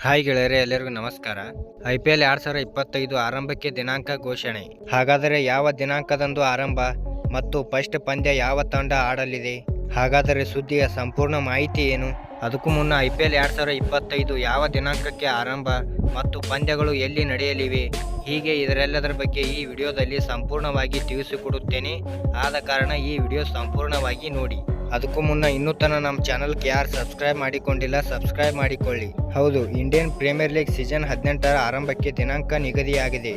Hi ಗೆಳೆಯರೆ, ಎಲ್ಲರಿಗೂ ನಮಸ್ಕಾರ. IPL 2025 ಆರಂಭಕ್ಕೆ ದಿನಾಂಕ ಘೋಷಣೆ. ಹಾಗಾದರೆ ಯಾವ ದಿನಾಂಕದಂದು ಆರಂಭ ಮತ್ತು ಫಸ್ಟ್ ಪಂದ್ಯ ಯಾವ ತಂಡ ಆಡಲಿದೆ? ಹಾಗಾದರೆ ಸುದ್ದಿಯ ಸಂಪೂರ್ಣ ಮಾಹಿತಿ ಏನು? ಅದಕ್ಕೂ ಮುನ್ನ IPL 2025 ಯಾವ ದಿನಾಂಕಕ್ಕೆ ಆರಂಭ ಮತ್ತು ಪಂದ್ಯಗಳು ಎಲ್ಲಿ ನಡೆಯಲಿವೆ, ಹೀಗೆ ಇದರೆಲ್ಲದರ ಬಗ್ಗೆ ಈ ವಿಡಿಯೋದಲ್ಲಿ ಸಂಪೂರ್ಣವಾಗಿ ತಿಳಿಸಿಕೊಡುತ್ತೇನೆ. ಆದ ಕಾರಣ ಈ ವಿಡಿಯೋ ಸಂಪೂರ್ಣವಾಗಿ ನೋಡಿ. ಅದಕ್ಕೂ ಮುನ್ನ ಇನ್ನೂ ತನಕ ನಮ್ಮ ಚಾನಲ್ಗೆ ಯಾರು ಸಬ್ಸ್ಕ್ರೈಬ್ ಮಾಡಿಕೊಂಡಿಲ್ಲ, ಸಬ್ಸ್ಕ್ರೈಬ್ ಮಾಡಿಕೊಳ್ಳಿ. ಹೌದು, ಇಂಡಿಯನ್ ಪ್ರೀಮಿಯರ್ ಲೀಗ್ ಸೀಸನ್ 18ರ ಆರಂಭಕ್ಕೆ ದಿನಾಂಕ ನಿಗದಿಯಾಗಿದೆ.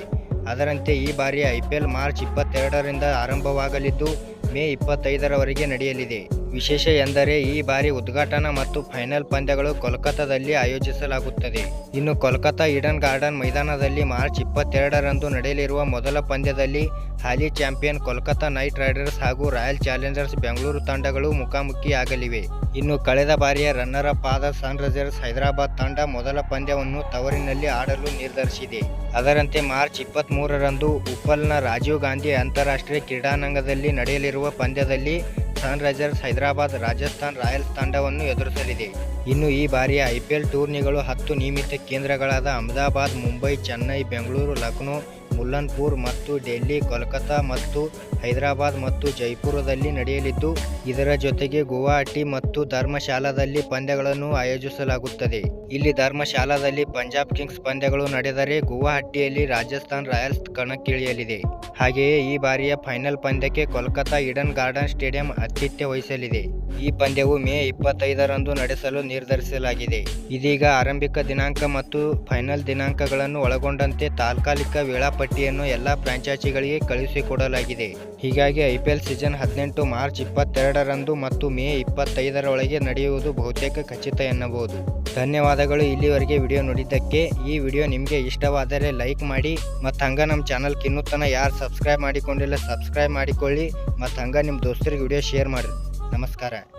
ಅದರಂತೆ ಈ ಬಾರಿ IPL ಮಾರ್ಚ್ 22ರಿಂದ ಆರಂಭವಾಗಲಿದ್ದು ಮೇ 25ರವರೆಗೆ ನಡೆಯಲಿದೆ. ವಿಶೇಷ ಎಂದರೆ ಈ ಬಾರಿ ಉದ್ಘಾಟನಾ ಮತ್ತು ಫೈನಲ್ ಪಂದ್ಯಗಳು ಕೋಲ್ಕತ್ತಾದಲ್ಲಿ ಆಯೋಜಿಸಲಾಗುತ್ತದೆ. ಇನ್ನು ಕೋಲ್ಕತ್ತಾ ಈಡನ್ ಗಾರ್ಡನ್ ಮೈದಾನದಲ್ಲಿ ಮಾರ್ಚ್ 22ರಂದು ನಡೆಯಲಿರುವ ಮೊದಲ ಪಂದ್ಯದಲ್ಲಿ ಹಾಲಿ ಚಾಂಪಿಯನ್ ಕೋಲ್ಕತ್ತಾ ನೈಟ್ ರೈಡರ್ಸ್ ಹಾಗೂ ರಾಯಲ್ ಚಾಲೆಂಜರ್ಸ್ ಬೆಂಗಳೂರು ತಂಡಗಳು ಮುಖಾಮುಖಿಯಾಗಲಿವೆ. ಇನ್ನು ಕಳೆದ ಬಾರಿಯ ರನ್ನರ್ ಅಪ್ ಆದ ಸನ್ರೈಸರ್ಸ್ ಹೈದರಾಬಾದ್ ತಂಡ ಮೊದಲ ಪಂದ್ಯವನ್ನು ತವರಿನಲ್ಲಿ ಆಡಲು ನಿರ್ಧರಿಸಿದೆ. ಅದರಂತೆ ಮಾರ್ಚ್ 23ರಂದು ಉಪ್ಪಲ್ನ ರಾಜೀವ್ ಗಾಂಧಿ ಅಂತಾರಾಷ್ಟ್ರೀಯ ಕ್ರೀಡಾಂಗಣದಲ್ಲಿ ನಡೆಯಲಿರುವ ಪಂದ್ಯದಲ್ಲಿ ಸನ್ರೈಸರ್ಸ್ ಹೈದರಾಬಾದ್ ರಾಜಸ್ಥಾನ್ ರಾಯಲ್ಸ್ ತಂಡವನ್ನು ಎದುರಿಸಲಿದೆ. ಇನ್ನು ಈ ಬಾರಿಯ IPL ಟೂರ್ನಿಗಳು 10 ನಿಯಮಿತ ಕೇಂದ್ರಗಳಾದ ಅಹಮದಾಬಾದ್, ಮುಂಬೈ, ಚೆನ್ನೈ, ಬೆಂಗಳೂರು, ಲಕ್ನೋ, ಮುಲ್ಲನ್ಪುರ್ ಮತ್ತು ಡೆಲ್ಲಿ, ಕೋಲ್ಕತ್ತಾ ಮತ್ತು ಹೈದರಾಬಾದ್ ಮತ್ತು ಜೈಪುರದಲ್ಲಿ ನಡೆಯಲಿದ್ದು, ಇದರ ಜೊತೆಗೆ ಗುವಾಹಟಿ ಮತ್ತು ಧರ್ಮಶಾಲಾದಲ್ಲಿ ಪಂದ್ಯಗಳನ್ನು ಆಯೋಜಿಸಲಾಗುತ್ತದೆ. ಇಲ್ಲಿ ಧರ್ಮಶಾಲಾದಲ್ಲಿ ಪಂಜಾಬ್ ಕಿಂಗ್ಸ್ ಪಂದ್ಯಗಳು ನಡೆದರೆ ಗುವಾಹಟಿಯಲ್ಲಿ ರಾಜಸ್ಥಾನ್ ರಾಯಲ್ಸ್ ಕಣಕ್ಕಿಳಿಯಲಿದೆ. ಹಾಗೆಯೇ ಈ ಬಾರಿಯ ಫೈನಲ್ ಪಂದ್ಯಕ್ಕೆ ಕೋಲ್ಕತ್ತಾ ಈಡನ್ ಗಾರ್ಡನ್ ಸ್ಟೇಡಿಯಂ ಆತಿಥ್ಯ ವಹಿಸಲಿದೆ. ಈ ಪಂದ್ಯವು ಮೇ 25ರಂದು ನಡೆಸಲು ನಿರ್ಧರಿಸಲಾಗಿದೆ. ಇದೀಗ ಆರಂಭಿಕ ದಿನಾಂಕ ಮತ್ತು ಫೈನಲ್ ದಿನಾಂಕಗಳನ್ನು ಒಳಗೊಂಡಂತೆ ತಾತ್ಕಾಲಿಕ ವೇಳಾಪಟ್ಟಿಯನ್ನು ಎಲ್ಲ ಫ್ರಾಂಚೈಸಿಗಳಿಗೆ ಕಳುಹಿಸಿಕೊಡಲಾಗಿದೆ. ಹೀಗಾಗಿ IPL ಸೀಸನ್ 18 ಮಾರ್ಚ್ 22ರಂದು ಮತ್ತು ಮೇ 25ರೊಳಗೆ ನಡೆಯುವುದು ಬಹುತೇಕ ಖಚಿತ ಎನ್ನಬಹುದು. ಧನ್ಯವಾದಗಳು ಇಲ್ಲಿವರೆಗೆ ವಿಡಿಯೋ ನೋಡಿದ್ದಕ್ಕೆ. ಈ ವಿಡಿಯೋ ನಿಮಗೆ ಇಷ್ಟವಾದರೆ ಲೈಕ್ ಮಾಡಿ, ಮತ್ತು ಹಂಗೆ ನಮ್ಮ ಚಾನಲ್ಗೆ ಇನ್ನೂ ತನಕ ಯಾರು ಸಬ್ಸ್ಕ್ರೈಬ್ ಮಾಡಿಕೊಂಡಿಲ್ಲ ಸಬ್ಸ್ಕ್ರೈಬ್ ಮಾಡಿಕೊಳ್ಳಿ, ಮತ್ತು ಹಂಗೆ ನಿಮ್ಮ ದೋಸ್ತರಿಗೆ ವಿಡಿಯೋ ಶೇರ್ ಮಾಡಿರಿ. ನಮಸ್ಕಾರ.